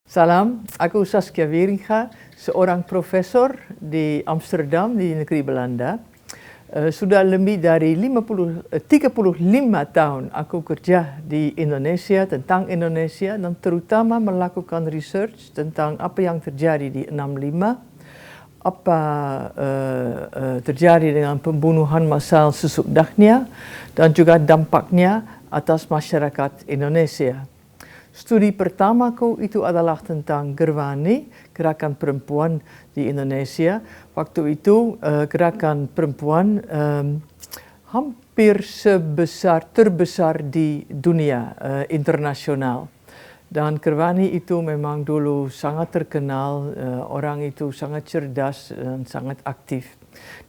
Salam, aku Saskia Wieringa, seorang profesor di Amsterdam di negeri Belanda. Sudah lebih dari 35 tahun aku kerja di Indonesia tentang Indonesia dan terutama melakukan research tentang apa yang terjadi di 65, apa terjadi dengan pembunuhan massal sesudahnya dan juga dampaknya atas masyarakat Indonesia. Studi pertamaku itu adalah tentang Gerwani, gerakan perempuan di Indonesia. Waktu itu gerakan perempuan hampir terbesar di dunia internasional. Dan Gerwani itu memang dulu sangat terkenal, orang itu sangat cerdas dan sangat aktif.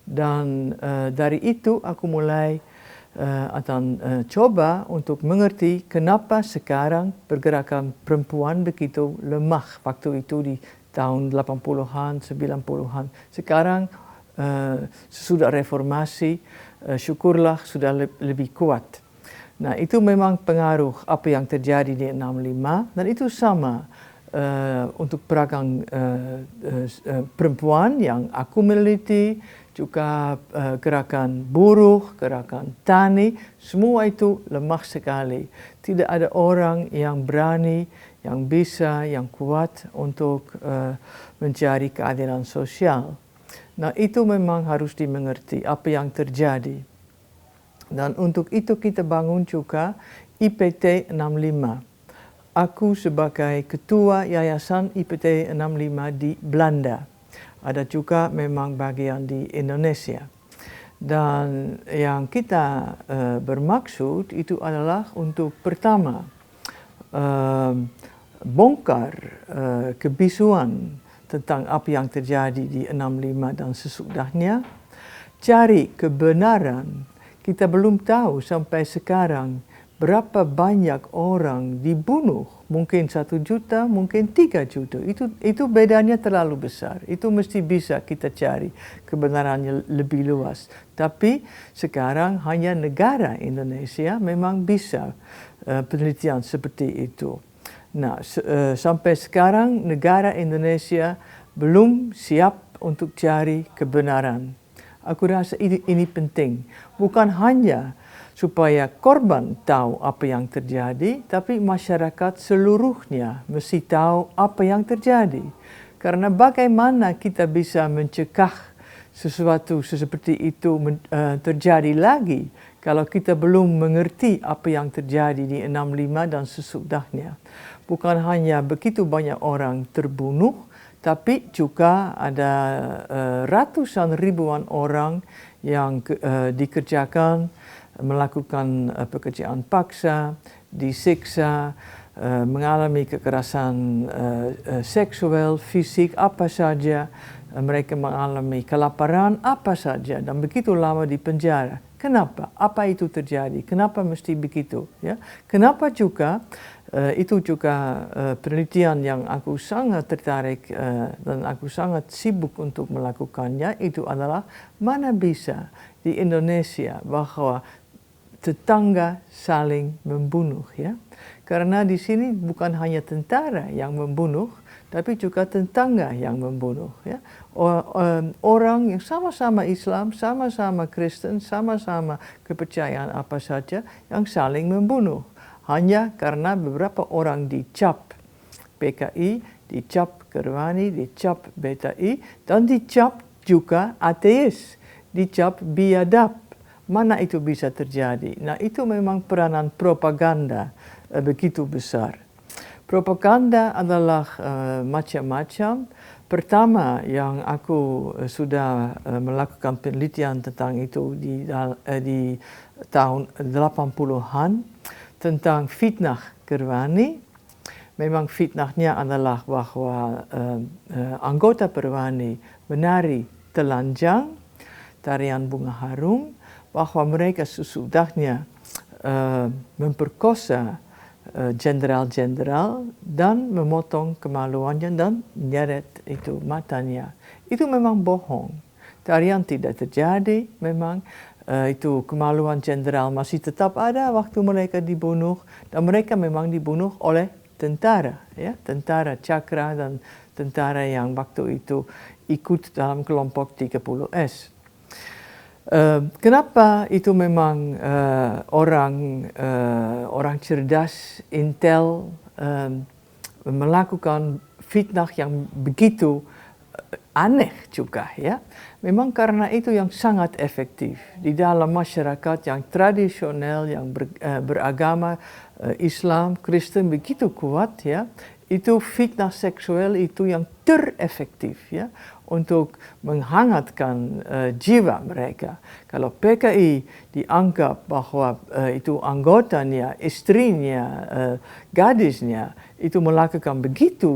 Dan dari itu aku mulai akan coba untuk mengerti kenapa sekarang pergerakan perempuan begitu lemah waktu itu di tahun 80-an, 90-an. Sekarang sesudah reformasi, syukurlah sudah lebih kuat. Nah, itu memang pengaruh apa yang terjadi di 65 dan itu sama untuk pergerakan perempuan yang aku meneliti, juga gerakan buruh, gerakan tani, semua itu lemah sekali. Tidak ada orang yang berani, yang bisa, yang kuat untuk mencari keadilan sosial. Nah, itu memang harus dimengerti apa yang terjadi. Dan untuk itu kita bangun juga IPT 65. Aku sebagai ketua Yayasan IPT 65 di Belanda. Ada juga memang bagian di Indonesia. Dan yang kita bermaksud itu adalah untuk pertama bongkar kebisuan tentang apa yang terjadi di 65 dan sesudahnya, cari kebenaran. Kita belum tahu sampai sekarang berapa banyak orang dibunuh, mungkin 1 juta, mungkin 3 juta. Itu bedanya terlalu besar. Itu mesti bisa kita cari kebenarannya lebih luas. Tapi sekarang hanya negara Indonesia memang bisa penelitian seperti itu. Nah, sampai sekarang negara Indonesia belum siap untuk cari kebenaran. Aku rasa ini penting. Bukan hanya supaya korban tahu apa yang terjadi, tapi masyarakat seluruhnya mesti tahu apa yang terjadi. Karena bagaimana kita bisa mencegah sesuatu seperti itu terjadi lagi kalau kita belum mengerti apa yang terjadi di 65 dan sesudahnya. Bukan hanya begitu banyak orang terbunuh, tapi juga ada ratusan ribuan orang yang dikerjakan, melakukan pekerjaan paksa, disiksa, mengalami kekerasan seksual, fisik, apa saja. Mereka mengalami kelaparan, apa saja, dan begitu lama di penjara. Kenapa? Apa itu terjadi? Kenapa mesti begitu? Ya? Kenapa juga itu juga penelitian yang aku sangat tertarik dan aku sangat sibuk untuk melakukannya, itu adalah mana bisa di Indonesia bahwa tetangga saling membunuh, ya. Karena di sini bukan hanya tentara yang membunuh, tapi juga tetangga yang membunuh, ya. Orang yang sama-sama Islam, sama-sama Kristen, sama-sama kepercayaan apa saja yang saling membunuh. Hanya karena beberapa orang dicap PKI, dicap Gerwani, dicap BTI, dan dicap juga ateis, dicap biadab. Mana itu bisa terjadi? Nah, itu memang peranan propaganda begitu besar. Propaganda adalah macam-macam. Pertama yang aku sudah melakukan penelitian tentang itu di tahun 80-an tentang fitnah Gerwani. Memang fitnahnya adalah bahwa anggota Gerwani menari telanjang, tarian bunga harum, bahwa mereka sesudahnya memperkosa jenderal-jenderal dan memotong kemaluannya dan menyeret itu matanya. Itu memang bohong. Tarian tidak terjadi, memang itu kemaluan jenderal masih tetap ada waktu mereka dibunuh, dan mereka memang dibunuh oleh tentara, ya, tentara Cakra dan tentara yang waktu itu ikut dalam kelompok 30S. Kenapa itu memang orang cerdas, intel, melakukan fitnah yang begitu aneh juga, ya. Memang karena itu yang sangat efektif di dalam masyarakat yang tradisional, yang beragama Islam, Kristen begitu kuat, ya. Itu fitnah seksual itu yang terefektif, ya, untuk menghangatkan jiwa mereka. Kalau PKI dianggap bahwa itu anggotanya, istrinya, gadisnya itu melakukan begitu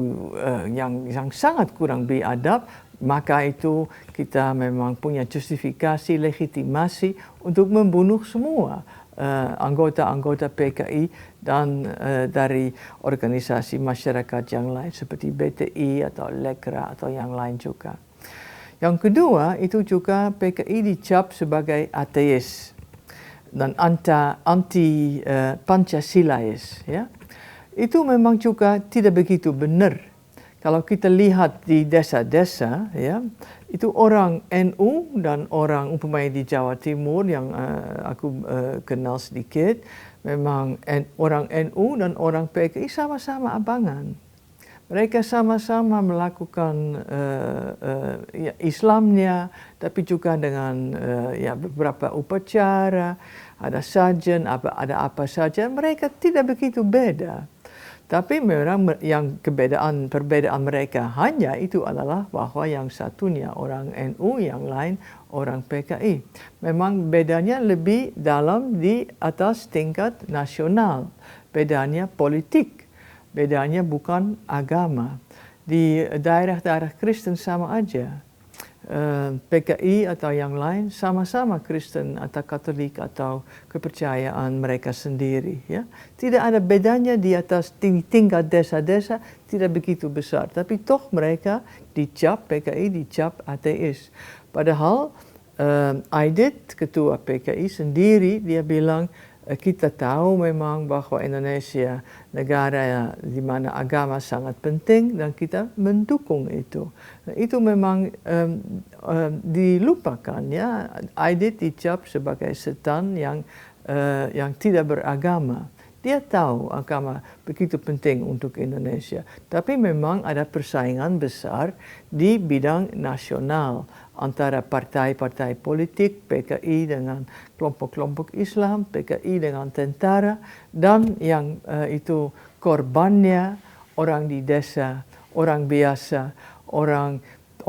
yang sangat kurang beradab, maka itu kita memang punya justifikasi, legitimasi untuk membunuh semua anggota-anggota PKI dan dari organisasi masyarakat yang lain seperti BTI atau Lekra atau yang lain juga. Yang kedua, itu juga PKI dicap sebagai ateis dan anti Pancasilais, ya. Itu memang juga tidak begitu benar. Kalau kita lihat di desa-desa, ya, itu orang NU dan orang umpamanya di Jawa Timur yang aku kenal sedikit, memang orang NU dan orang PKI sama-sama abangan. Mereka sama-sama melakukan Islamnya, tapi juga dengan ya, beberapa upacara, ada sajen, ada apa saja. Mereka tidak begitu beda. Tapi memang yang perbedaan mereka hanya itu adalah bahwa yang satunya orang NU, yang lain orang PKI. Memang bedanya lebih dalam di atas tingkat nasional. Bedanya politik. Bedanya bukan agama. Di daerah-daerah Kristen sama aja. PKI atau yang lain sama-sama Kristen atau Katolik atau kepercayaan mereka sendiri, ya. Tidak ada bedanya di atas tingkat desa-desa, tidak begitu besar, tapi toh mereka dicap, PKI dicap ateis. Padahal Aidit, ketua PKI sendiri, dia bilang kita tahu memang bahwa Indonesia negara di mana agama sangat penting dan kita mendukung itu. Itu memang dilupakan, ya. Aidit dicap sebagai setan yang tidak beragama. Dia tahu agama begitu penting untuk Indonesia. Tapi memang ada persaingan besar di bidang nasional antara partai-partai politik, PKI dengan kelompok-kelompok Islam, PKI dengan tentara, dan yang itu korbannya orang di desa, orang biasa,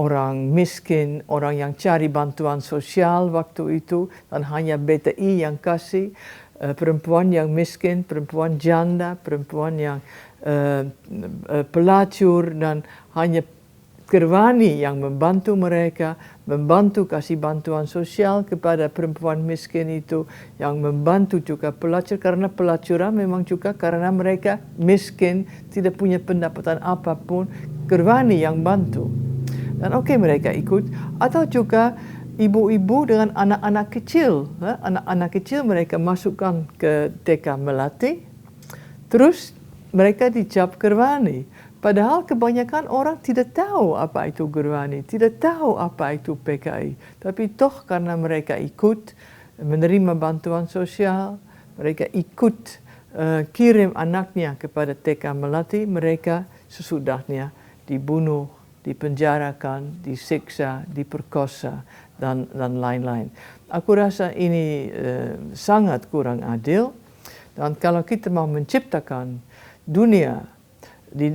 orang miskin, orang yang cari bantuan sosial waktu itu, dan hanya BTI yang kasih. Perempuan yang miskin, perempuan janda, perempuan yang pelacur, dan hanya Kerwani yang membantu mereka, membantu kasih bantuan sosial kepada perempuan miskin itu, yang membantu juga pelacur, karena pelacuran memang juga karena mereka miskin, tidak punya pendapatan apapun, Kerwani yang bantu. Dan oke, mereka ikut, atau juga ibu-ibu dengan anak-anak kecil. Anak-anak kecil mereka masukkan ke TK Melati, terus mereka dicap Kerwani. Padahal kebanyakan orang tidak tahu apa itu Kerwani, tidak tahu apa itu PKI. Tapi toh karena mereka ikut menerima bantuan sosial, mereka ikut kirim anaknya kepada TK Melati, mereka sesudahnya dibunuh, dipenjarakan, disiksa, diperkosa, dan lain-lain. Aku rasa ini sangat kurang adil, dan kalau kita mau menciptakan dunia di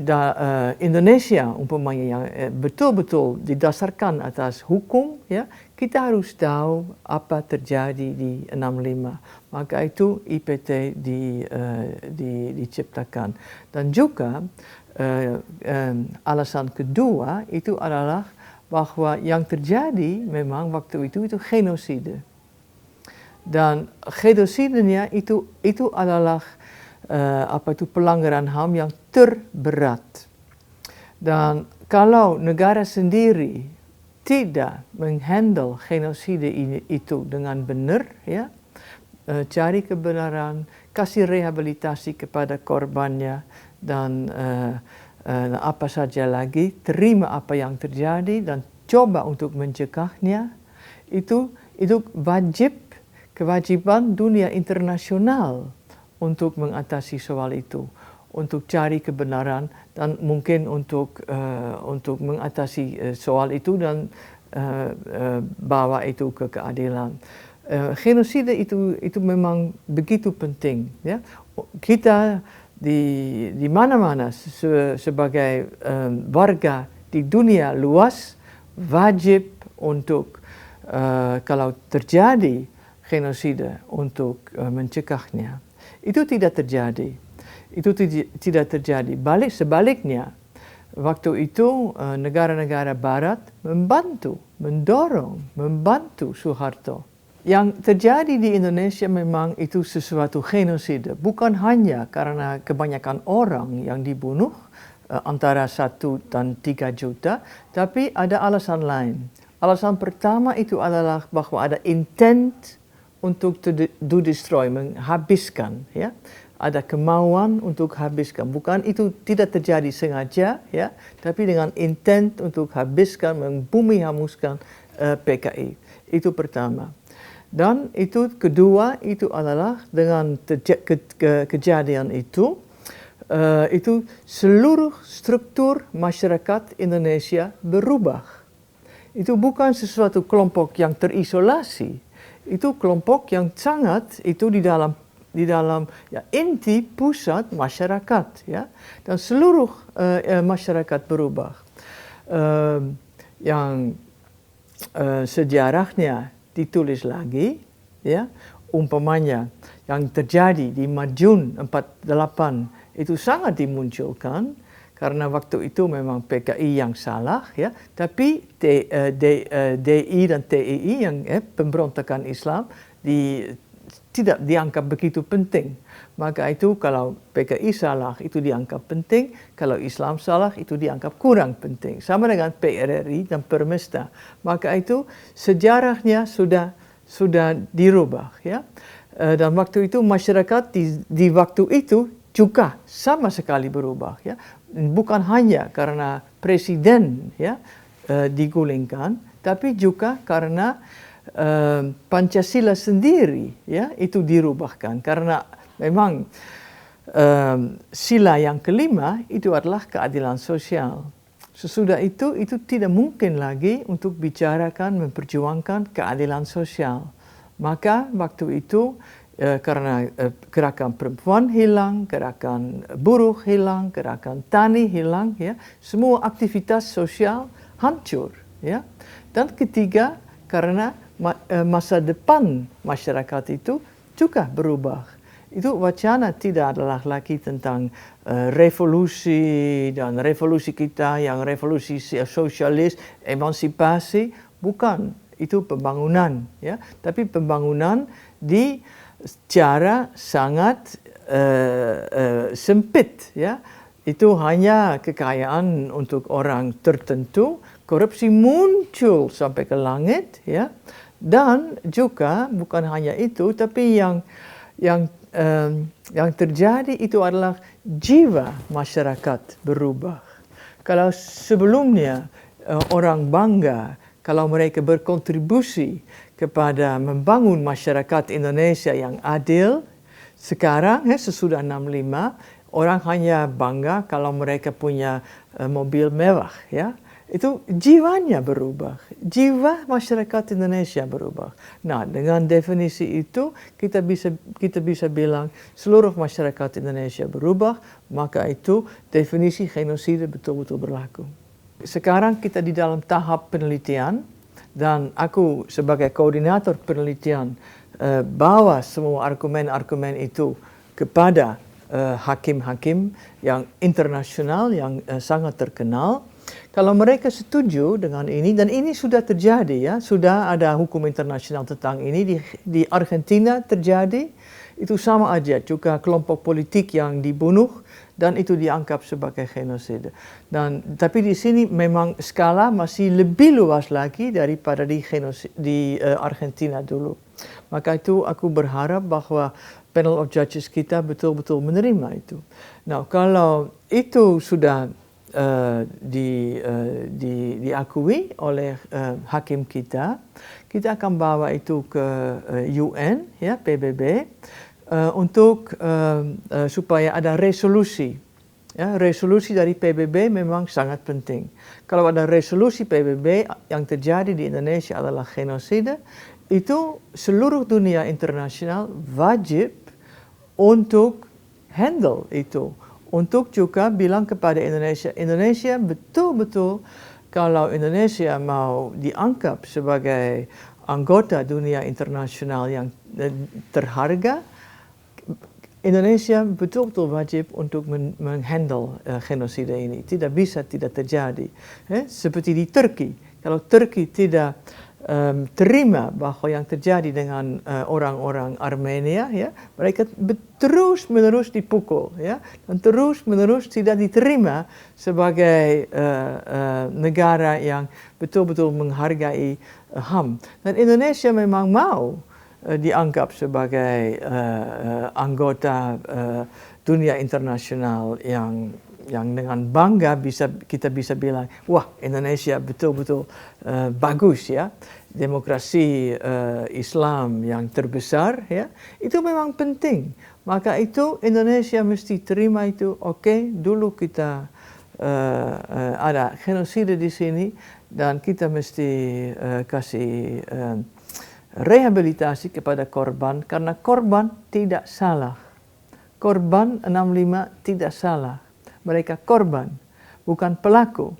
Indonesia umpamanya yang betul-betul didasarkan atas hukum, ya, kita harus tahu apa terjadi di 65. Maka itu IPT diciptakan. Dan juga alasan kedua itu adalah bahwa yang terjadi memang waktu itu genosida. Dan genosidenya itu adalah pelanggaran HAM yang terberat. Dan kalau negara sendiri tidak menghandle genosida itu dengan benar, ya, cari kebenaran, kasih rehabilitasi kepada korbannya, dan apa saja lagi, terima apa yang terjadi dan coba untuk mencegahnya. Itu kewajiban dunia internasional untuk mengatasi soal itu, untuk cari kebenaran dan mungkin untuk mengatasi soal itu dan bawa itu ke keadilan. Genosida itu memang begitu penting, ya. Kita di mana-mana sebagai warga di dunia luas wajib untuk kalau terjadi genosida untuk mencegahnya. Itu tidak terjadi. Itu tidak terjadi. Sebaliknya, waktu itu negara-negara Barat membantu Soeharto. Yang terjadi di Indonesia memang itu sesuatu genosida, bukan hanya karena kebanyakan orang yang dibunuh, antara 1 dan 3 juta, tapi ada alasan lain. Alasan pertama itu adalah bahwa ada intent untuk to destroy, menghabiskan, ya. Ada kemauan untuk habiskan. Bukan itu tidak terjadi sengaja, ya, tapi dengan intent untuk habiskan, membumi hanguskan PKI. Itu pertama. Dan itu kedua itu adalah dengan kejadian itu seluruh struktur masyarakat Indonesia berubah. Itu bukan sesuatu kelompok yang terisolasi. Itu kelompok yang sangat itu di dalam ya, inti pusat masyarakat, ya, dan seluruh masyarakat berubah. Yang sejarahnya ditulis lagi, ya, umpamanya yang terjadi di Madiun 48 itu sangat dimunculkan karena waktu itu memang PKI yang salah, ya, tapi DI dan TII yang pemberontakan Islam tidak dianggap begitu penting. Maka itu kalau PKI salah itu dianggap penting, kalau Islam salah itu dianggap kurang penting. Sama dengan PRRI dan Permesta. Maka itu sejarahnya sudah dirubah, ya. Dan waktu itu masyarakat di waktu itu juga sama sekali berubah, ya. Bukan hanya karena presiden, ya, digulingkan, tapi juga karena Pancasila sendiri, ya, itu dirubahkan karena memang sila yang kelima itu adalah keadilan sosial. Sesudah itu tidak mungkin lagi untuk bicarakan memperjuangkan keadilan sosial. Maka waktu itu karena gerakan perempuan hilang, gerakan buruh hilang, gerakan tani hilang, ya, semua aktivitas sosial hancur, ya. Dan ketiga karena masa depan masyarakat itu juga berubah. Itu wacana tidak adalah lagi tentang revolusi dan revolusi kita yang revolusi sosialis, emansipasi, bukan. Itu pembangunan, ya, tapi pembangunan di cara sangat sempit, ya. Itu hanya kekayaan untuk orang tertentu, korupsi muncul sampai ke langit, ya. Dan juga bukan hanya itu, tapi yang terjadi itu adalah jiwa masyarakat berubah. Kalau sebelumnya orang bangga kalau mereka berkontribusi kepada membangun masyarakat Indonesia yang adil, sekarang sesudah 65 orang hanya bangga kalau mereka punya mobil mewah, ya. Itu jiwanya berubah, jiwa masyarakat Indonesia berubah. Nah, dengan definisi itu kita bisa bilang seluruh masyarakat Indonesia berubah, maka itu definisi genosida betul-betul berlaku. Sekarang kita di dalam tahap penelitian dan aku sebagai koordinator penelitian bawa semua argumen-argumen itu kepada hakim-hakim yang internasional yang sangat terkenal. Kalau mereka setuju dengan ini, dan ini sudah terjadi, ya, sudah ada hukum internasional tentang ini di Argentina terjadi, itu sama aja juga kelompok politik yang dibunuh dan itu dianggap sebagai genosida. Tapi di sini memang skala masih lebih luas lagi daripada di Argentina dulu. Maka itu aku berharap bahwa panel of judges kita betul-betul menerima itu. Nah, kalau itu sudah diakui oleh hakim kita akan bawa itu ke UN, ya, PBB, untuk supaya ada resolusi. Ya, resolusi dari PBB memang sangat penting. Kalau ada resolusi PBB yang terjadi di Indonesia adalah genosida, itu seluruh dunia internasional wajib untuk handle itu. Untuk juga bilang kepada Indonesia betul-betul kalau Indonesia mau dianggap sebagai anggota dunia internasional yang terharga, Indonesia betul-betul wajib untuk menghandle genosida ini. Tidak bisa tidak terjadi. Seperti di Turki. Kalau Turki tidak terima bahwa yang terjadi dengan orang-orang Armenia, ya, mereka terus-menerus dipukul, ya, dan terus-menerus tidak diterima sebagai negara yang betul-betul menghargai HAM. Dan Indonesia memang mau dianggap sebagai anggota dunia internasional yang dengan bangga kita bisa bilang, wah, Indonesia betul-betul bagus, ya, demokrasi Islam yang terbesar, ya, itu memang penting. Maka itu Indonesia mesti terima itu. Oke, dulu kita ada genosida di sini dan kita mesti kasih rehabilitasi kepada korban karena korban tidak salah. Korban 65 tidak salah. Mereka korban, bukan pelaku.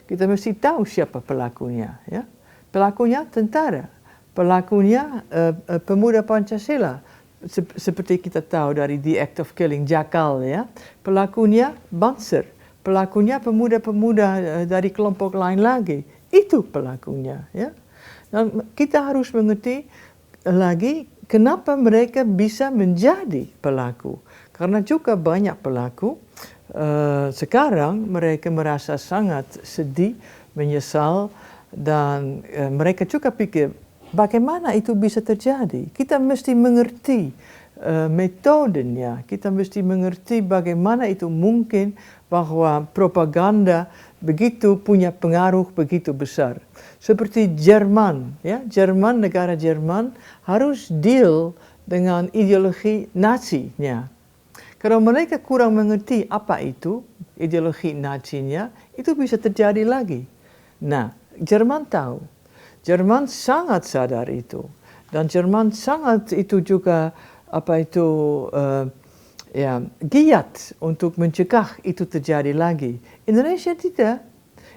Kita mesti tahu siapa pelakunya, ya. Pelakunya tentara, pelakunya pemuda Pancasila, seperti kita tahu dari The Act of Killing, Jakal, ya. Pelakunya Banser, pelakunya pemuda-pemuda dari kelompok lain lagi. Itu pelakunya, ya. Dan kita harus mengerti lagi kenapa mereka bisa menjadi pelaku. Karena juga banyak pelaku sekarang mereka merasa sangat sedih, menyesal, dan mereka juga pikir bagaimana itu bisa terjadi. Kita mesti mengerti metodenya, kita mesti mengerti bagaimana itu mungkin bahwa propaganda begitu punya pengaruh begitu besar. Seperti Jerman, ya, negara Jerman harus deal dengan ideologi Nazi-nya. Kalau mereka kurang mengerti apa itu ideologi Nazi-nya, itu bisa terjadi lagi. Nah, Jerman tahu. Jerman sangat sadar itu. Dan Jerman sangat itu juga giat untuk mencegah itu terjadi lagi. Indonesia tidak.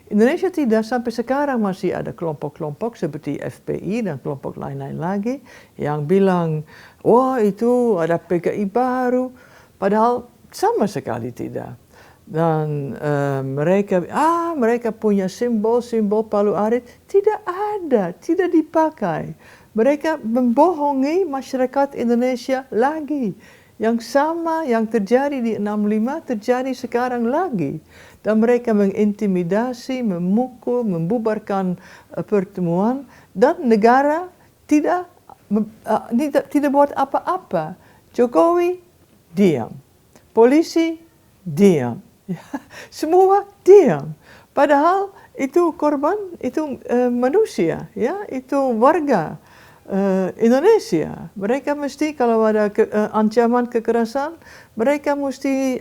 Indonesia tidak, sampai sekarang masih ada kelompok-kelompok seperti FPI dan kelompok lain-lain lagi yang bilang, wah, itu ada PKI baru. Padahal sama sekali tidak. Dan mereka punya simbol-simbol Palu Arit. Tidak ada, tidak dipakai. Mereka membohongi masyarakat Indonesia lagi. Yang sama yang terjadi di 65 terjadi sekarang lagi. Dan mereka mengintimidasi, memukul, membubarkan pertemuan. Dan negara tidak buat apa-apa. Jokowi diam. Polisi diam. Semua diam. Padahal itu korban, itu manusia, ya, itu warga Indonesia. Mereka mesti kalau ada ancaman kekerasan, mereka mesti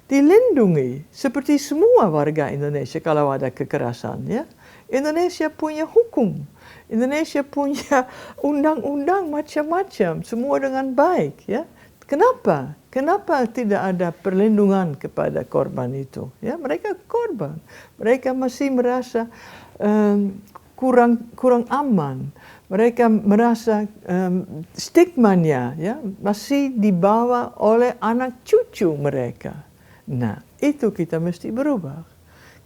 dilindungi seperti semua warga Indonesia kalau ada kekerasan, ya. Indonesia punya hukum. Indonesia punya undang-undang macam-macam, semua dengan baik, ya. Kenapa? Kenapa tidak ada perlindungan kepada korban itu? Ya, mereka korban. Mereka masih merasa kurang aman. Mereka merasa stigmanya, ya, masih dibawa oleh anak cucu mereka. Nah, itu kita mesti berubah.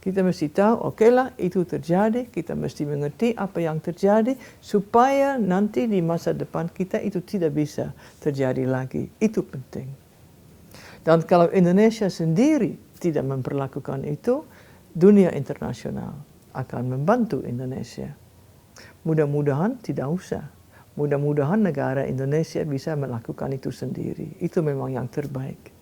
Kita mesti tahu, okelah, itu terjadi. Kita mesti mengerti apa yang terjadi supaya nanti di masa depan kita itu tidak bisa terjadi lagi. Itu penting. Dan kalau Indonesia sendiri tidak memperlakukan itu, dunia internasional akan membantu Indonesia. Mudah-mudahan tidak usah. Mudah-mudahan negara Indonesia bisa melakukan itu sendiri. Itu memang yang terbaik.